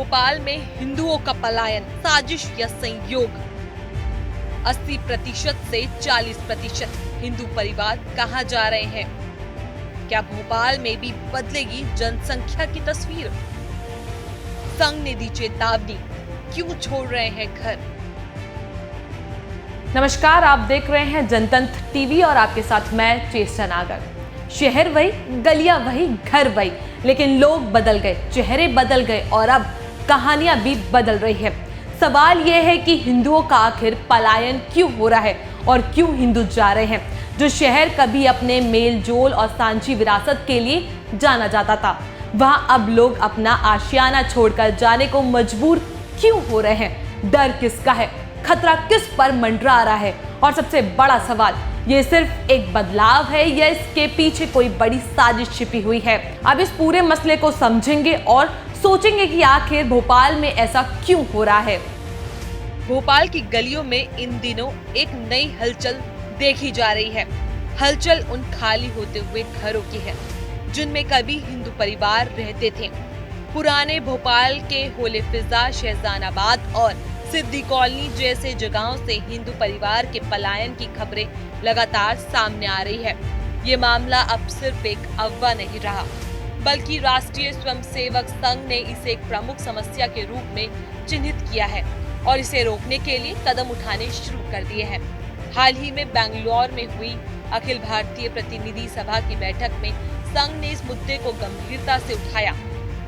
भोपाल में हिंदुओं का पलायन साजिश या संयोग? 80% से 40% हिंदू परिवार कहां जा रहे हैं? क्या भोपाल में भी बदलेगी जनसंख्या की तस्वीर? संघ ने दी चेतावनी, क्यों छोड़ रहे हैं घर? नमस्कार, आप देख रहे हैं जनतंत्र टीवी और आपके साथ मैं चेष्टा नागर। शहर वही, गलियां वही, घर वही, लेकिन लोग बदल गए, चेहरे बदल गए और अब कहानियां भी बदल रही है। सवाल यह है कि हिंदुओं का आखिर पलायन क्यों हो रहा है और क्यों हिंदू जा रहे हैं? जो शहर कभी अपने मेल जोल और सांझी विरासत के लिए जाना जाता था, वहां अब लोग अपना आशियाना छोड़कर जाने को मजबूर क्यों हो रहे हैं? डर किसका है? खतरा किस पर मंडरा रहा है? और सबसे बड़ा सवाल, ये सिर्फ एक बदलाव है या इसके पीछे कोई बड़ी साजिश छिपी हुई है? अब इस पूरे मसले को समझेंगे और सोचेंगे कि आखिर भोपाल में ऐसा क्यों हो रहा है। भोपाल की गलियों में इन दिनों एक नई हलचल देखी जा रही है। हलचल उन खाली होते हुए घरों की है जिनमें कभी हिंदू परिवार रहते थे। पुराने भोपाल के होले फिजा, शहजानाबाद और सिद्दी कॉलोनी जैसे जगहों से हिंदू परिवार के पलायन की खबरें लगातार सामने आ रही है। ये मामला अब सिर्फ एक अफवाह नहीं रहा, बल्कि राष्ट्रीय स्वयंसेवक संघ ने इसे एक प्रमुख समस्या के रूप में चिन्हित किया है और इसे रोकने के लिए कदम उठाने शुरू कर दिए हैं। हाल ही में बेंगलुरु में हुई अखिल भारतीय प्रतिनिधि सभा की बैठक में संघ ने इस मुद्दे को गंभीरता से उठाया।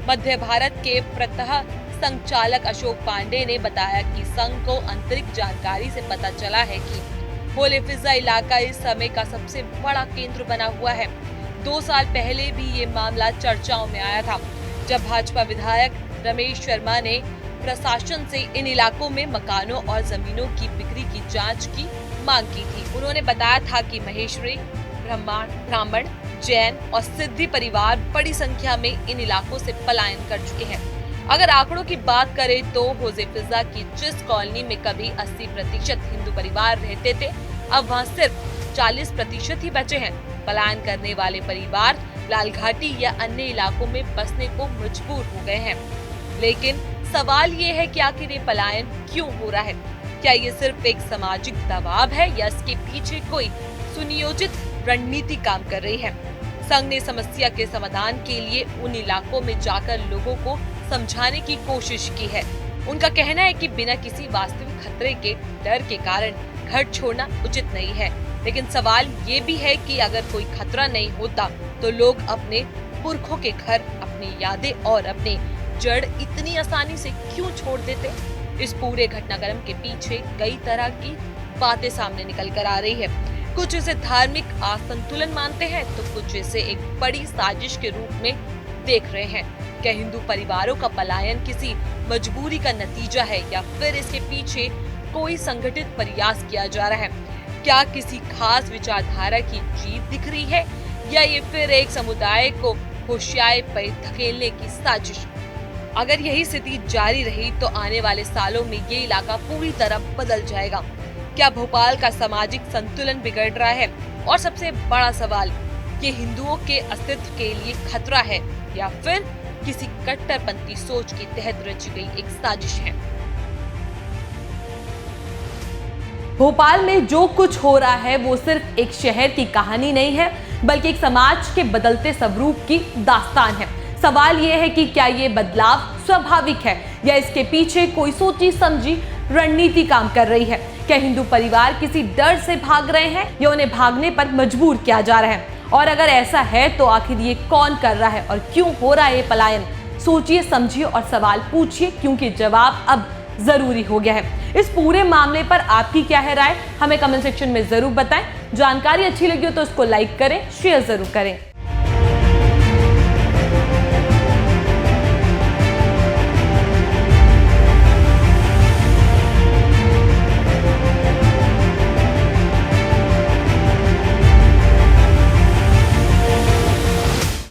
मध्य भारत के प्रतः संचालक अशोक पांडे ने बताया कि संघ को आंतरिक जानकारी से पता चला है कि होले फिजा इलाका इस समय का सबसे बड़ा केंद्र बना हुआ है। 2 साल पहले भी ये मामला चर्चाओं में आया था, जब भाजपा विधायक रमेश शर्मा ने प्रशासन से इन इलाकों में मकानों और जमीनों की बिक्री की जांच की मांग की थी। उन्होंने बताया था कि महेश्वरी, ब्राह्मण, जैन और सिद्धी परिवार बड़ी संख्या में इन इलाकों से पलायन कर चुके हैं। अगर आंकड़ों की बात करें तो होले फिजा की जिस कॉलोनी में कभी 80% हिंदू परिवार रहते थे, अब वहां सिर्फ 40% ही बचे हैं। पलायन करने वाले परिवार लालघाटी या अन्य इलाकों में बसने को मजबूर हो गए हैं। लेकिन सवाल ये है कि आखिर ये पलायन क्यों हो रहा है? क्या ये सिर्फ एक सामाजिक दबाव है या इसके पीछे कोई सुनियोजित रणनीति काम कर रही है? संघ ने समस्या के समाधान के लिए उन इलाकों में जाकर लोगों को समझाने की कोशिश की है। उनका कहना है कि बिना किसी वास्तविक खतरे के डर के कारण घर छोड़ना उचित नहीं है। लेकिन सवाल ये भी है कि अगर कोई खतरा नहीं होता तो लोग अपने पुरखों के घर, अपनी यादें और अपने जड़ इतनी आसानी से क्यों छोड़ देते? इस पूरे घटनाक्रम के पीछे कई तरह की बातें सामने निकल कर आ रही है। कुछ इसे धार्मिक असंतुलन मानते हैं तो कुछ इसे एक बड़ी साजिश के रूप में देख रहे हैं। क्या हिंदू परिवारों का पलायन किसी मजबूरी का नतीजा है या फिर इसके पीछे कोई संगठित प्रयास किया जा रहा है? क्या किसी खास विचारधारा की जीत दिख रही है या ये फिर एक समुदाय को होशियारी पर धकेलने की साजिश? अगर यही स्थिति जारी रही तो आने वाले सालों में ये इलाका पूरी तरह बदल जाएगा। क्या भोपाल का सामाजिक संतुलन बिगड़ रहा है? और सबसे बड़ा सवाल, ये हिंदुओं के अस्तित्व के लिए खतरा है या फिर किसी कट्टरपंथी सोच के तहत रची गई एक साजिश है? भोपाल में जो कुछ हो रहा है वो सिर्फ एक शहर की कहानी नहीं है, बल्कि एक समाज के बदलते स्वरूप की दास्तान है। सवाल ये है कि क्या ये बदलाव स्वाभाविक है या इसके पीछे कोई सोची समझी रणनीति काम कर रही है? क्या हिंदू परिवार किसी डर से भाग रहे हैं या उन्हें भागने पर मजबूर किया जा रहा है? और अगर ऐसा है तो आखिर ये कौन कर रहा है और क्यों हो रहा है ये पलायन? सोचिए, समझिए और सवाल पूछिए, क्योंकि जवाब अब जरूरी हो गया है। इस पूरे मामले पर आपकी क्या है राय? हमें कमेंट सेक्शन में जरूर बताएं। जानकारी अच्छी लगी हो तो उसको लाइक करें, शेयर जरूर करें।